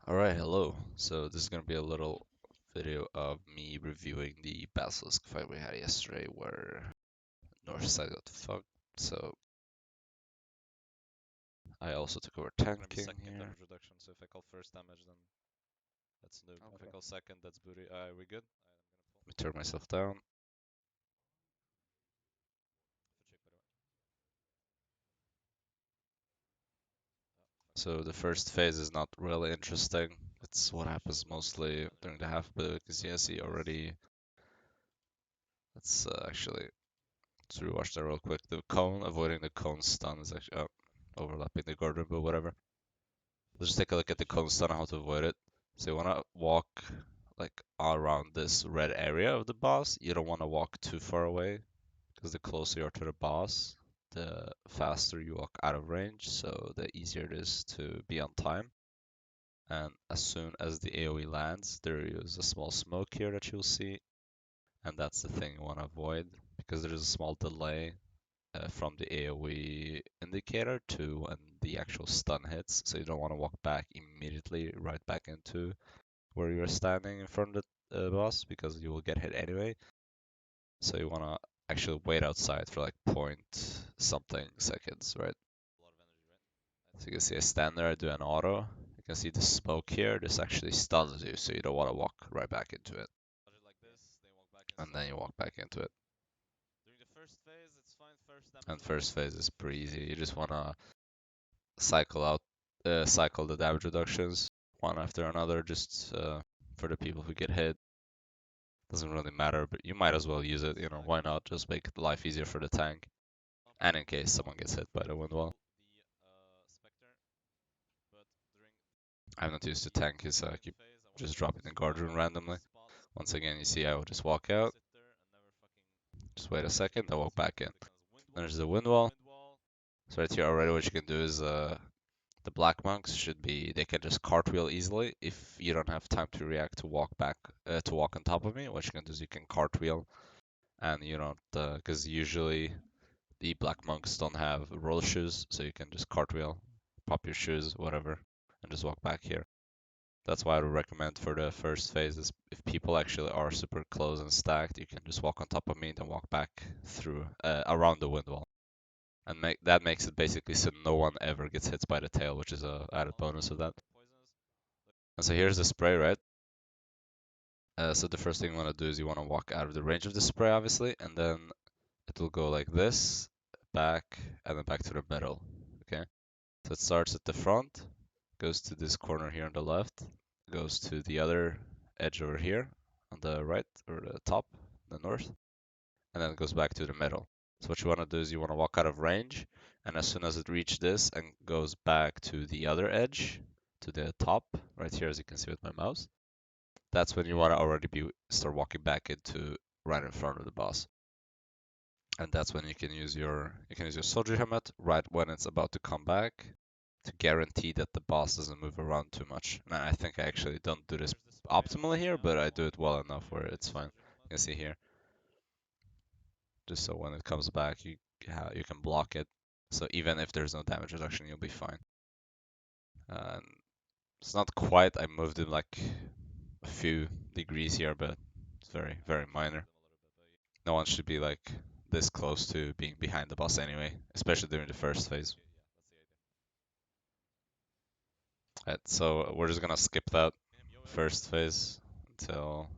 Alright, hello. So this is gonna be a little video of me reviewing the Basilisk fight we had yesterday where North side got fucked. So I also took over Gonna be tanking second here. damage reduction, so if I call first damage, then that's noob. If I Okay. call second, that's booty. We good? Let me turn myself down. So the first phase is not really interesting. It's what happens mostly during the half build because yeah, see already. Let's rewatch that real quick. The cone, avoiding the cone stun is actually overlapping the guard but whatever. Let's just take a look at the cone stun, how to avoid it. So you want to walk like around this red area of the boss. You don't want to walk too far away because the closer you are to the boss, the faster you walk out of range, so the easier it is to be on time. And as soon as the AoE lands, there is a small smoke here that you'll see, and that's the thing you want to avoid because there is a small delay from the AoE indicator to when the actual stun hits, so you don't want to walk back immediately right back into where you're standing in front of the boss because you will get hit anyway. So you want to actually wait outside for like point something seconds, right? So you can see I stand there, I do an auto. You can see the smoke here. This actually stuns you, so you don't want to walk right back into it. And then you walk back into it. During the first phase, it's fine. First damage And first reduction. phase is pretty easy. You just want to cycle out, cycle the damage reductions one after another, just for the people who get hit. Doesn't really matter, but you might as well use it. You know, why not? Just make life easier for the tank, and in case someone gets hit by the wind wall. Spectre, but during I'm not used to tank, is I keep phase, I want just to use dropping the the guard spell rune on this randomly. spot. Once again, you see I will just walk out, Sit there and never fucking just wait a second, then walk back in. wind wall. There's So the if you wind have a wall. wind wall, So right here already what you can do is the black monks should be, they can just cartwheel easily if you don't have time to react to walk back, to walk on top of me. What you can do is you can cartwheel and you don't, because usually the black monks don't have roll shoes, so you can just cartwheel, pop your shoes, whatever, and just walk back here. That's why I would recommend for the first phase is if people actually are super close and stacked, you can just walk on top of me, then walk back through around the wind wall, and that makes it basically so no one ever gets hit by the tail, which is a added bonus of that. poisons. And so here's the spray, right? So the first thing you want to do is you want to walk out of the range of the spray, obviously, and then it will go like this, back, and then back to the middle. Okay. So it starts at the front, goes to this corner here on the left, goes to the other edge over here on the right or the top, the north, and then it goes back to the middle. So what you want to do is you want to walk out of range, and as soon as it reaches this and goes back to the other edge, to the top, right here as you can see with my mouse, that's when you want to already be start walking back into right in front of the boss. And that's when you can use your soldier helmet right when it's about to come back to guarantee that the boss doesn't move around too much. And I think I actually don't do this There's the spray on optimally here, the but I do on it well on enough where your it's fine. soldier You can helmet. see here, just so when it comes back, you can block it. So even if there's no damage reduction, you'll be fine. And it's not quite. I moved it like a few degrees here, but it's very very minor. No one should be like this close to being behind the boss anyway, especially during the first phase. Right, so we're just gonna skip that first phase until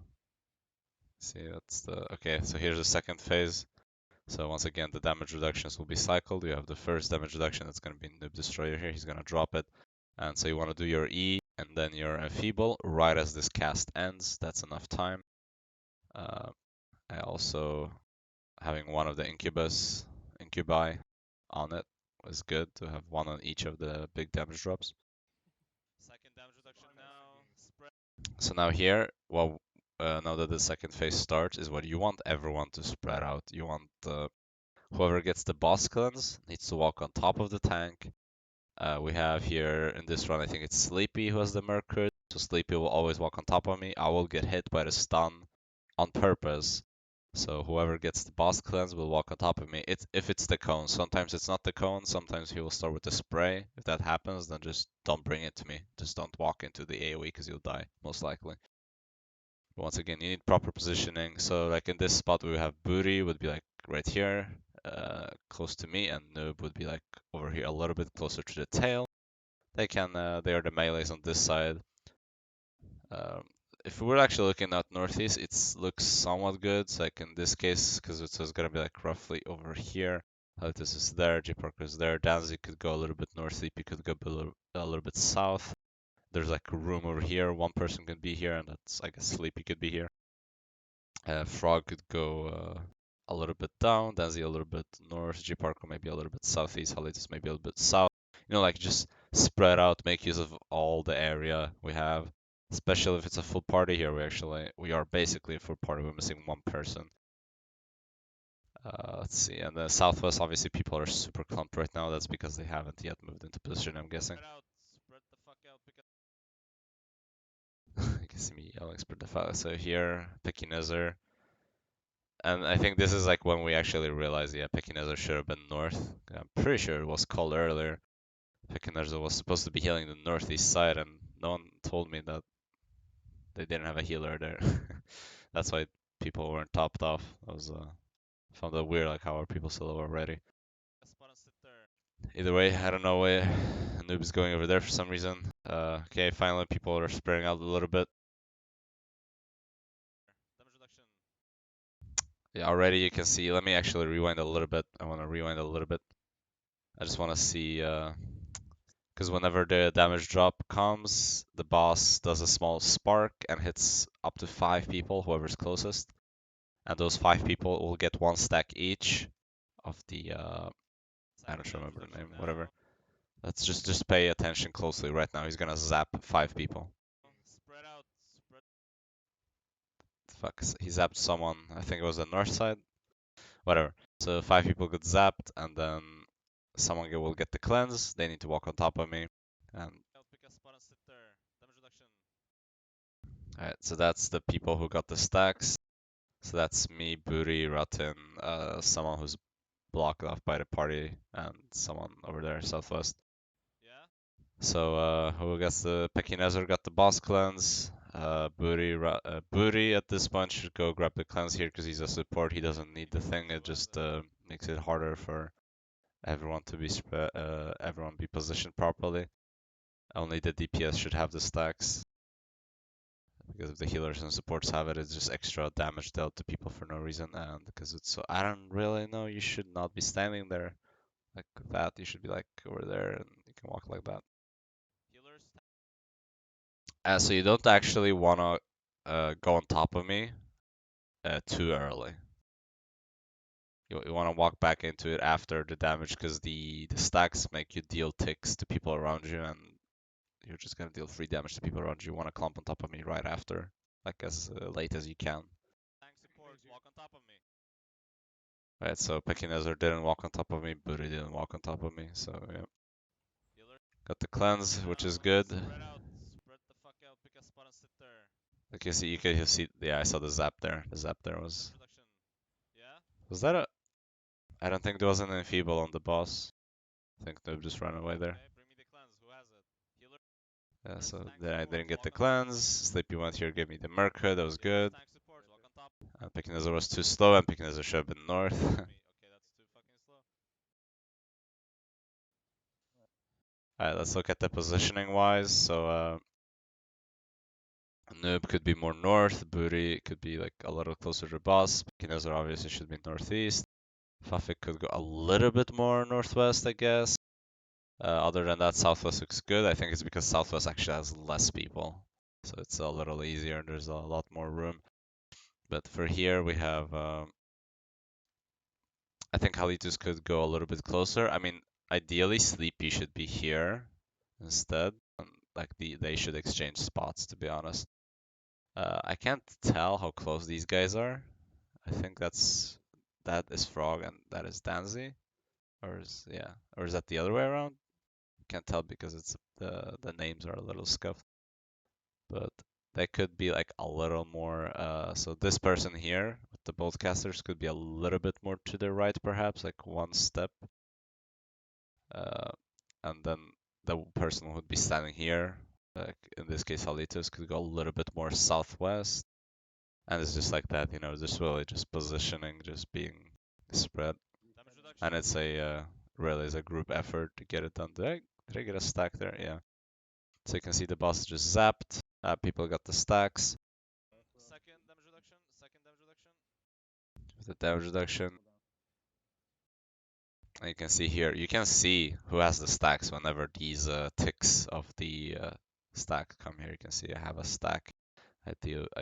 see that's the okay. So here's the second phase. So once again, the damage reductions will be cycled. You have the first damage reduction that's gonna be Noob Destroyer here. He's gonna drop it, and so you want to do your E and then your Enfeeble right as this cast ends. That's enough time. Uh, I also having one of the incubi on it was good to have one on each of the big damage drops. Second damage reduction now. Spray. So now here, well, now that the second phase starts, is what you want everyone to spread out. You want whoever gets the boss cleanse needs to walk on top of the tank. We have here in this run, I think it's Sleepy who has the Mercury. So Sleepy will always walk on top of me. I will get hit by the stun on purpose So whoever gets the boss cleanse will walk on top of me. It's if it's the cone. Sometimes it's not the cone. Sometimes he will start with the spray. If that happens, then just don't bring it to me. Just don't walk into the AoE because you'll die most likely. But once again, you need proper positioning. So like in this spot, we have Booty would be like right here, close to me, and Noob would be like over here, a little bit closer to the tail. They are the melees on this side. Um, if we were actually looking at northeast, it looks somewhat good. So like in this case, because it's gonna be like roughly over here. Halitus is there, J Parker is there. Danzig could go a little bit north, Sleepy could go a little bit south. There's like a room over here. One person could be here, and that's I guess Sleepy could be here. Frog could go a little bit down, Danzig a little bit north, J Parker maybe a little bit southeast, Halitus maybe a little bit south. You know, like just spread out, make use of all the area we have. Especially if it's a full party here, we are basically a full party. We're missing one person. Let's see, and the southwest, obviously, people are super clumped right now. That's because they haven't yet moved into position, I'm guessing. You can see me yelling spread the fuck. So here, Pekinezer, and I think this is like when we actually realized, yeah, Pekinezer should have been north. I'm pretty sure it was called earlier. Pekinezer was supposed to be healing the northeast side, and no one told me that they didn't have a healer there. That's why people weren't topped off. I was found that weird, like how are people still already? Either way, I don't know why Noob is going over there for some reason. Okay, finally people are spreading out a little bit. Yeah, already you can see. Let me actually rewind a little bit. I want to rewind a little bit. I just want to see, because whenever the damage drop comes, the boss does a small spark and hits up to 5 people, whoever's closest. And those 5 people will get 1 stack each of the I don't remember the name, whatever. Let's just pay attention closely right now. He's gonna zap 5 people. Fuck, he zapped someone. I think it was the north side. Whatever. So 5 people get zapped, and then someone will get the cleanse. They need to walk on top of me. And alright, so that's the people who got the stacks. So that's me, Booty, Rotten, someone who's blocked off by the party, and someone over there southwest. So who gets the Pekinezer got the boss cleanse. Booty at this point should go grab the cleanse here because he's a support. He doesn't need the thing. It just makes it harder for everyone be positioned properly. Only the DPS should have the stacks because if the healers and supports have it, it's just extra damage dealt to people for no reason. And because it's so, I don't really know. You should not be standing there like that. You should be like over there, and you can walk like that. So you don't actually want to go on top of me too early. You want to walk back into it after the damage because the stacks make you deal ticks to people around you, and you're just gonna deal free damage to people around you. You want to clump on top of me right after, like as late as you can. Right, so Pekinezer didn't walk on top of me, Booty didn't walk on top of me, so yeah. Got the cleanse, which is good. Like you can see, yeah, I saw the zap there. The zap there was that a? I don't think there was an enfeeble on the boss. I think Noob just ran away there. Yeah, so then I didn't get the cleanse. Sleepy went here, gave me the Merca, that was good. And Pekinezer was too slow, and Pekinezer should have been north. Alright, let's look at the positioning wise. So, Noob could be more north, Booty could be like a little closer to boss. Pekinezer obviously should be northeast. Fafik could go a little bit more northwest, I guess. Other than that, southwest looks good. I think it's because southwest actually has less people. So it's a little easier, there's a lot more room. But for here, we have I think Halitus could go a little bit closer. I mean, ideally, Sleepy should be here instead. Like they should exchange spots, to be honest. I can't tell how close these guys are. I think that is Frog and that is Danzy, or is that the other way around? Can't tell because it's the names are a little scuffed. But they could be like a little more. So this person here, the bolt casters could be a little bit more to the right, perhaps, like one step. Uh, and then the person who would be standing here, like in this case, Halitos, could go a little bit more southwest. And it's just like that, just really just positioning, just being spread. And it's really is a group effort to get it done. Did I get a stack there? Yeah. So you can see the boss just zapped. People got the stacks. With the damage reduction. And you can see here, you can see who has the stacks whenever these ticks of the stack come here. You can see I have a stack. I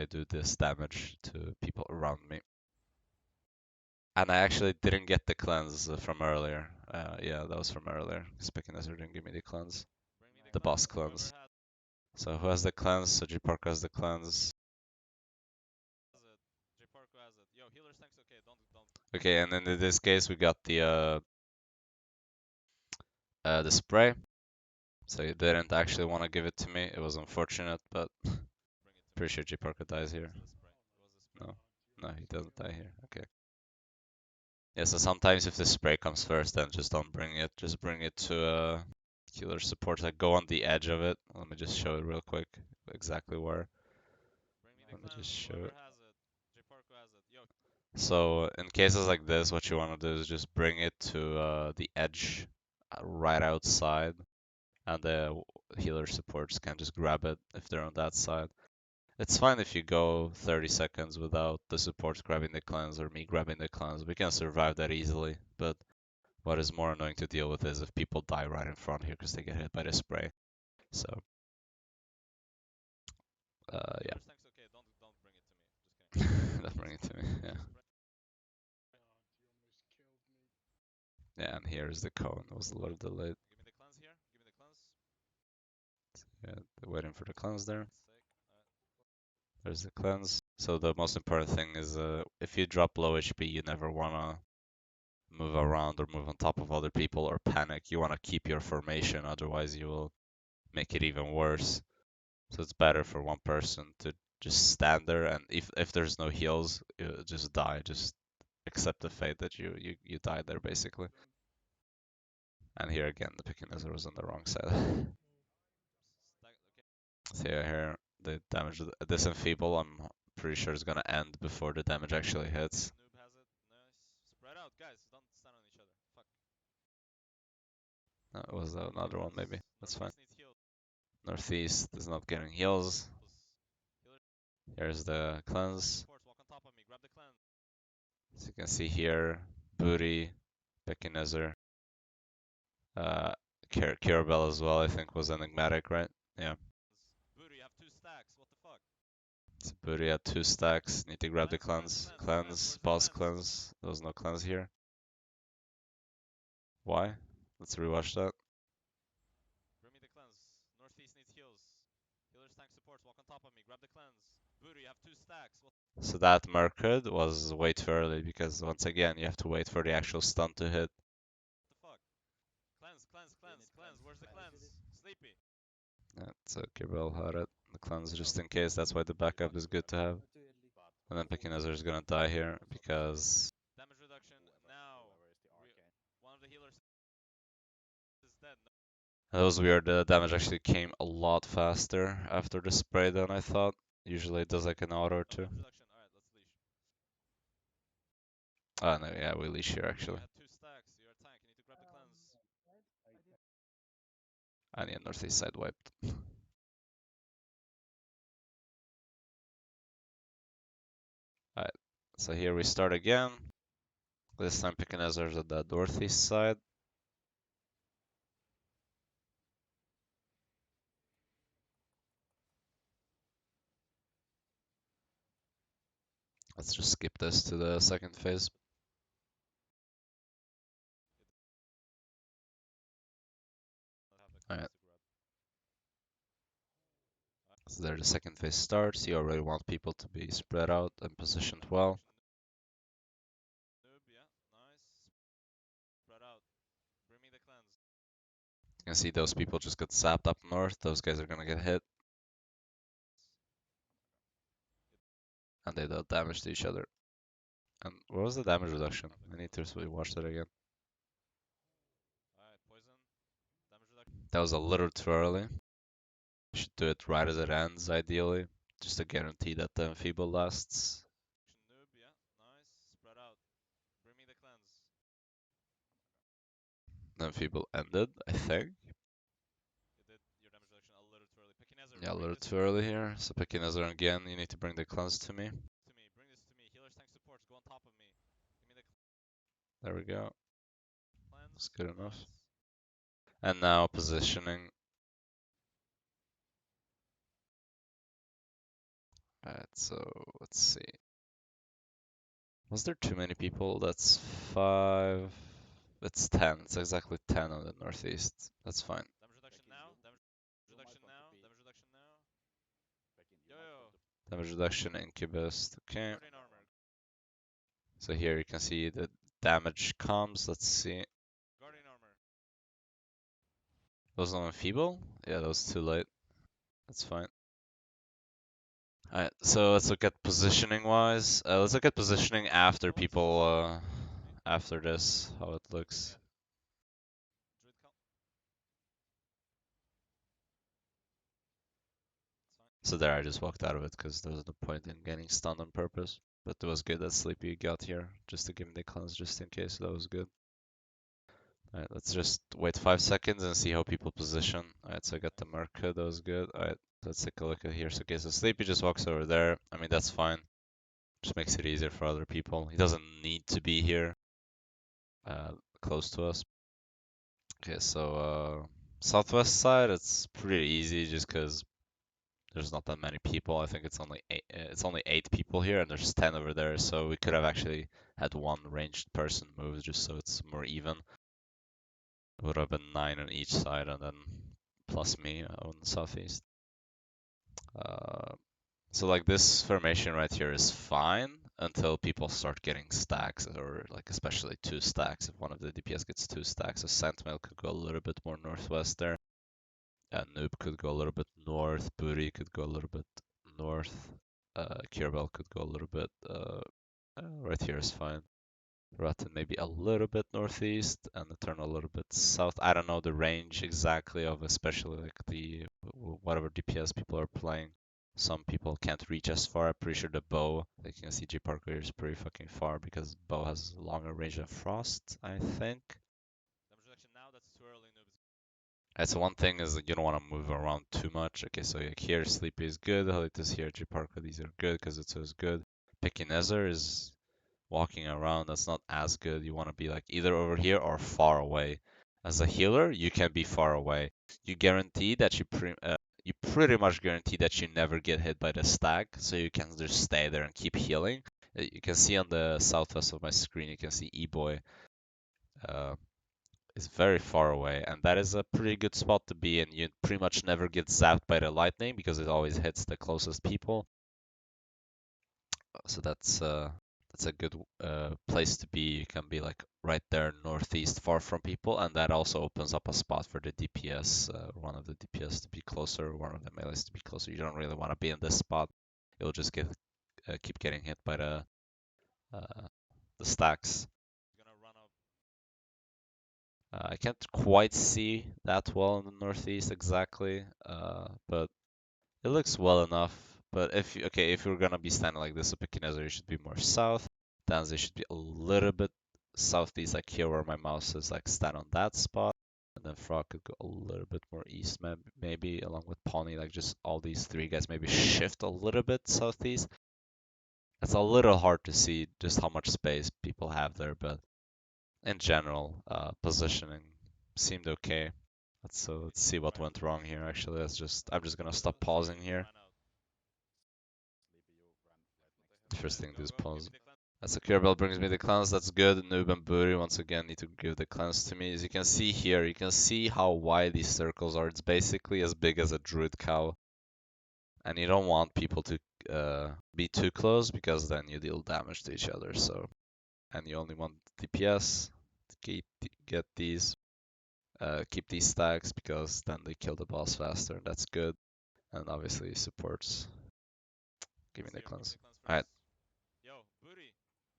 do this damage to people around me. And I actually didn't get the cleanse from earlier. Yeah, that was from earlier. Specinator didn't give me the cleanse. The boss cleanse. So who has the cleanse? So G-Park has the cleanse. Okay, and then in this case we got the spray. So he didn't actually want to give it to me. It was unfortunate, but pretty sure G-Parker dies here. No, no, he doesn't die here. Okay. Yeah, so sometimes if the spray comes first, then just don't bring it. Just bring it to healer support. Like go on the edge of it. Let me just show it real quick. Exactly where. Let me just show it. So in cases like this, what you want to do is just bring it to the edge right outside, and the healer supports can just grab it if they're on that side. It's fine if you go 30 seconds without the supports grabbing the cleanse or me grabbing the cleanse. We can survive that easily, but what is more annoying to deal with is if people die right in front here because they get hit by the spray. So, yeah. Don't bring it to me. Yeah. Yeah, and here's the cone. It was a little delayed. Yeah, they're waiting for the cleanse there. There's the cleanse. So the most important thing is if you drop low HP, you never wanna move around or move on top of other people or panic. You wanna keep your formation, otherwise you will make it even worse. So it's better for one person to just stand there, and if there's no heals, you just die. Just accept the fate that you died there basically. And here again, the Pekinizer was on the wrong side. So yeah, here the damage, this enfeeble, I'm pretty sure is gonna end before the damage actually hits. No, it was another one maybe. That's fine. Northeast is not getting heals. Here's the cleanse. As you can see here, Booty, Pekinizer, uh, Kirabel as well, I think was enigmatic, right? Yeah. So Booty had 2 stacks. Need to grab the cleanse. Cleanse, boss cleanse. There was no cleanse here. Why? Let's rewatch that. So that Merkhood was way too early because once again you have to wait for the actual stun to hit. Yeah, so Kirabel had it. The cleanse just in case. That's why the backup is good to have. And then Pekinazar is gonna die here because that was weird. The damage actually came a lot faster after the spray than I thought. Usually it does like an auto or two. Oh no, yeah, we leash here actually. I need northeast side wiped. Alright, so here we start again. This time Pekinazar's at the northeast side. Let's just skip this to the second phase. Alright, so there the second phase starts. You already want people to be spread out and positioned well. You can see those people just got zapped up north. Those guys are gonna get hit. And they dealt damage to each other. And what was the damage reduction? Conflict I need Vod. to watch that again. Alright, poison. Damage reduction. That was a little too early. Should do it right as it ends, ideally, just to guarantee that the enfeeble lasts. Noob, yeah. Nice. Spread out. Bring me the cleanse. The enfeeble ended, I think. You did your damage reduction a little too early. Pekinazer, Yeah, a bring little this too to me. early here. So picking Ezra again, you need to bring the cleanse to me. To me. Bring this to me. Healers, tank supports. Go on top of me. Give me the There we go. That's cleanse. good enough. Nice. And now positioning. Alright, so let's see. Was there too many people? That's 5. It's 10. It's exactly 10 on the northeast. That's fine. Damage reduction now. Damage reduction now. Damage reduction now. Yo yo. Damage reduction, incubus. Okay. Guardian armor. So here you can see the damage comes. Let's see. Guardian armor. Was no enfeeble? Yeah, that was too late. That's fine. Alright, so let's look at positioning wise. Let's look at positioning after No one's people, positioning on me. after this, how it looks. Yeah. Druid count. It's fine. So there, I just walked out of it because there was no point in getting stunned on purpose. But it was good that Sleepy got here, just to give me the cleanse just in case. That was good. Alright, let's just wait 5 seconds and see how people position. Alright, so I got the Nice. Merca, that was good. Alright, let's take a look at here. So, okay, so Sleepy just walks over there. I mean, that's fine. Just makes it easier for other people. He doesn't need to be here, uh, close to us. Okay, so southwest side, it's pretty easy just because there's not that many people. I think it's only eight, it's only 8 people here, and there's 10 over there. So we could have actually had one ranged person move just so it's more even. It would have been 9 on each side, and then plus me on the southeast. Uh, so like this formation right here is fine until people start getting stacks, or like especially 2 stacks. If one of the DPS gets 2 stacks, so Sentinel could go a little bit more northwest there. Noob could go a little bit north. Booty could go a little bit north. Kirabel could go a little bit. Right here is fine. Rotten maybe a little bit northeast and turn a little bit south. I don't know the range exactly of especially like the whatever DPS people are playing. Some people can't reach as far. I'm pretty sure the bow, like you can see G Parker is pretty fucking far because bow has longer range than Frost, I think. Damage reduction now. That's too early, noob. Alright, so one thing is that you don't want to move around too much. Okay, so like here Sleepy is good. Halitus here, G Parker, these are good because it's as good. Picking Ezra is walking around, that's not as good. You want to be like either over here or far away. As a healer, you can be far away. You guarantee that you pretty much guarantee that you never get hit by the stack, so you can just stay there and keep healing. You can see on the southwest of my screen, you can see E-Boy uh, is very far away, and that is a pretty good spot to be in. You pretty much never get zapped by the lightning because it always hits the closest people. So that's a good place to be. You can be like right there northeast, far from people, and that also opens up a spot for the DPS, one of the DPS to be closer, one of the melees to be closer. You don't really want to be in this spot. You'll just keep getting hit by uh, the stacks. He's gonna run up. I can't quite see that well in the northeast exactly, but it looks well enough. But if you're gonna be standing like this, Epichineza, you should be more south. Danze should be a little bit southeast, like here where my mouse is, like stand on that spot. And then Frog could go a little bit more east, maybe along with Pawnee, like just all these 3 guys maybe shift a little bit southeast. It's a little hard to see just how much space people have there, but in general, positioning seemed okay. Let's see what went wrong here. Actually, I'm just gonna stop pausing Sleepy, you here. ran out. First thing to do Go, is go. Give pause. me the cleanse. That's a Bell brings me the cleanse. That's good. Noob and Booty once again need to give the cleanse to me. As you can see here, you can see how wide these circles are. It's basically as big as a druid cow, and you don't want people to be too close because then you deal damage to each other. So, and you only want DPS to get these, keep these stacks because then they kill the boss faster, and that's good. And obviously supports. Give me He's the here. Give me cleanse. the cleanse All right. first. Yo, booty.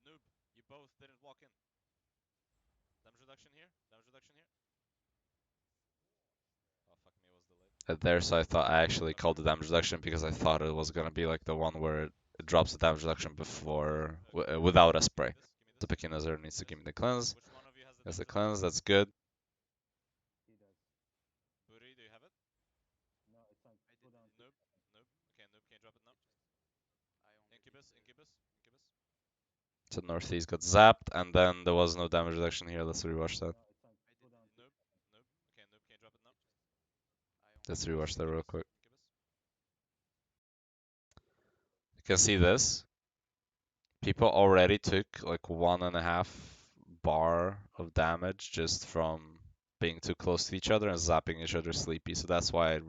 Noob. reduction here. Damage reduction here. Oh fuck me, it was delayed. There, so I actually called the damage reduction because I thought it was gonna be like the one where it drops the damage reduction before without a spray. The Give me this. Pekinazar needs to give me the cleanse. Which one of you has the That's damage the reduction? cleanse. That's good. Booty, do you have it? Noob. Noob. Okay, noob, can you drop it now? Incubus, incubus, incubus. So northeast got zapped, and then there was no damage reduction here. Let's rewatch that. Noob. Noob. Okay, noob, can you drop it now? Let's rewatch that real quick. Incubus. You can see this. People already took like 1.5 bar of damage just from being too close to each other and zapping each other sleepy. So that's why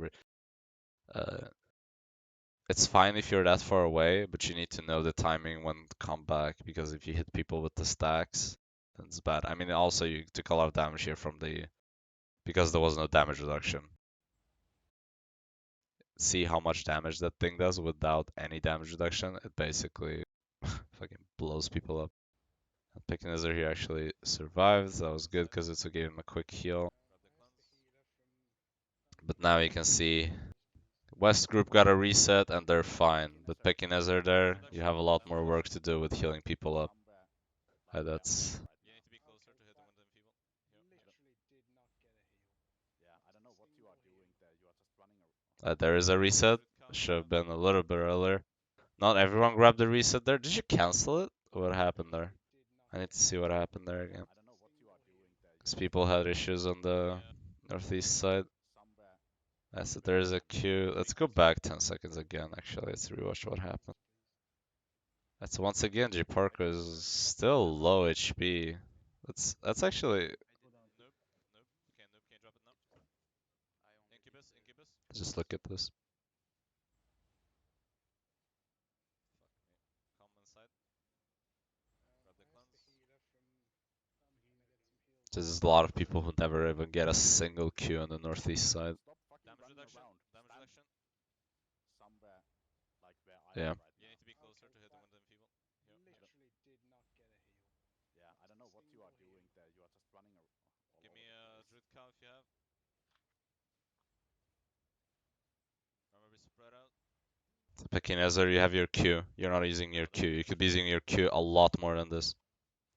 uh, it's fine if you're that far away, but you need to know the timing when to come back because if you hit people with the stacks, then it's bad. I mean, also you took a lot of damage here from the because there was no damage reduction. See how much damage that thing does without any damage reduction? It basically fucking blows people up. And Pickinizzer here actually survived. That was good because it gave him a quick heal. Grab the cleanse. But now you can see West group got a reset and they're fine. But Pickinizzer Damage there, you reduction. have a lot Damage more work reduction. to do with healing people up. That's You need to be closer to hit the wind and feeble. Here, hit it. there is a reset. Druid cow if you Should have have. been a little bit earlier. Not everyone grabbed the reset there. Did you cancel it? What happened there? I need to see what happened there again. Because people had issues on Give me the a. northeast side. I said there is a queue. Give me Let's go cleanse. back 10 seconds again, actually. Let's rewatch what happened. That's once again, J Parker is still low HP. That's actually Noob. Noob. Okay, noob, can you drop it now? Incubus, incubus. just look at this. Fuck me. Come inside. Grab the cleanse. There's a lot of people who never even get a single Q on the northeast side. Damage reduction. Damage reduction. Yeah. You need to be closer to hit the wind and feeble. Here, hit it. Give me a druid cow if you have. Remember, be spread out. Pekinezzer, you have your Q. You're not using your Q. You could be using your Q a lot more than this.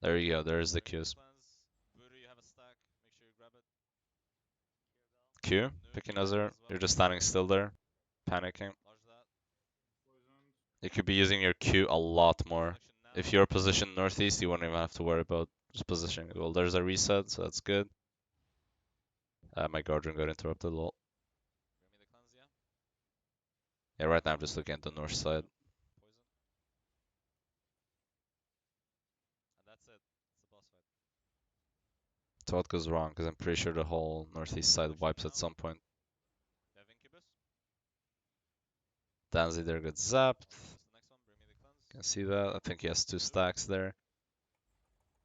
There you go. There's the Give me the Qs. cleanse. Voodoo, you have a stack. Make sure you grab it. Q, Noob, Pekinezzer. as You're well. just standing still there, panicking. Large that. You could be using your Q a lot Damage more. reduction now. If you're positioned northeast, you won't even have to worry about just positioning. Well, there's a reset, so that's good. My Guardian got interrupted a lot. Bring me the cleanse, yeah. Yeah, right now I'm just looking at the north side. Poison. And that's it. It's the boss fight. So what goes wrong? Because I'm pretty sure the whole northeast Damage side reduction wipes at now. some point. You have incubus. Danzy there gets zapped. Moving on to the next one. Bring me the cleanse. Can see that. I think he has two Noob. stacks there.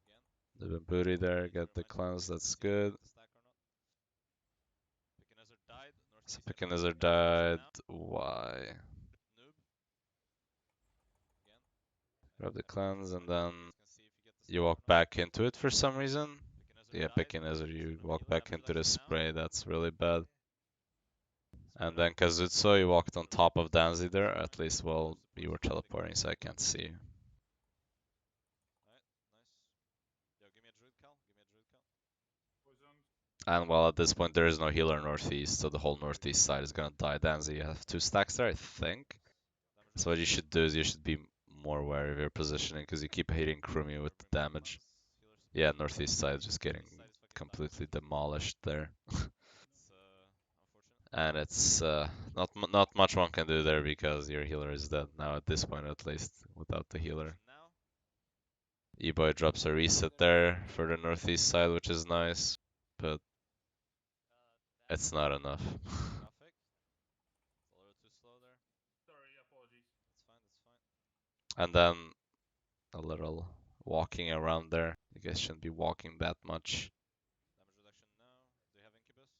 Again. The booty there, These get are the my cleanse, supports. that's See if you good. get the stack or not. Pickinezzer died. So Northeast, you have to grab Pekinizzer the damage reduction died. now. Why? Noob. Again. Grab the I think cleanse it's and fine. You then guys can see if you get the you stack walk or not. back into it for some reason. Pickinezzer Yeah, died. Pekinizzer, So you no walk heal. back Damage into the reduction now. spray. That's really bad. Spread And out. then Kazutsu, you walked on top of Danzy That's there. At fine. least, All well, your you supports were can take teleporting, cover. so I can't see you. Alright, nice. Yo, give me a druid cal. Give me a druid cal. And well, at this point, there is no healer northeast, so the whole northeast side is gonna die. Danzy, you have two stacks there, I think. Damage So what you reduction. should do is you should be more aware of your positioning because you keep hitting Krumi with Here, the bring me the damage. cleanse. Healer Yeah, support. northeast side is just getting Northeast side is fucking dying. completely demolished there. It's unfortunate. And it's not much one can do there because your healer is dead now at this point at least without the Damage healer. reduction now. E-boy drops a reset there for the northeast side, which is nice, but it's not enough. Traffic. It's a little too slow there. That's fine. That's fine. And then a little walking around there. You guys shouldn't be walking that much. Damage reduction now. Do you have incubus?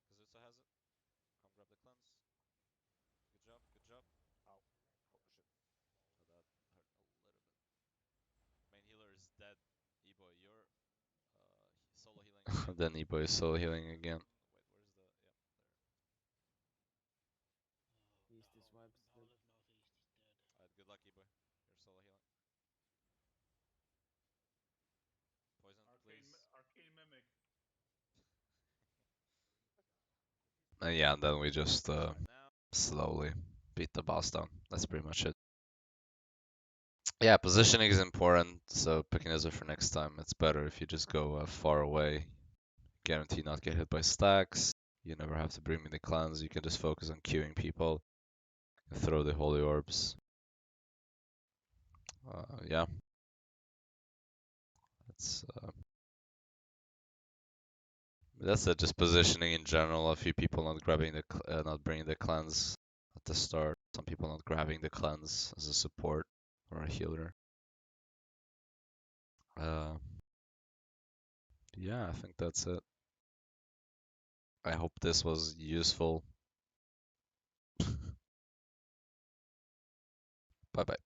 Kazusa has it. Come grab the cleanse. Good job. Good job. Oh, shit. Oh, that hurt a little bit. dead. E-boy, you're solo healing again. Then E-boy is solo healing again. Wait, where's the? Yep, there. East is wiped. All of northeast is dead. Alright, good luck, E-boy. You're solo healing. Poison, please. Arcane Mimic. And yeah, and then we just Start now. slowly beat the boss down. That's pretty much it. Yeah, positioning is important, so picking Ezra for next time, it's better if you just go far away. Guarantee not get hit by stacks. You never have to bring me the clans, you can just focus on queuing people. Throw the holy orbs. Yeah. That's it, just positioning in general. A few people not grabbing not bringing the clans at the start. Some people not grabbing the clans as a support or a healer. Yeah, I think that's it. I hope this was useful. Bye bye.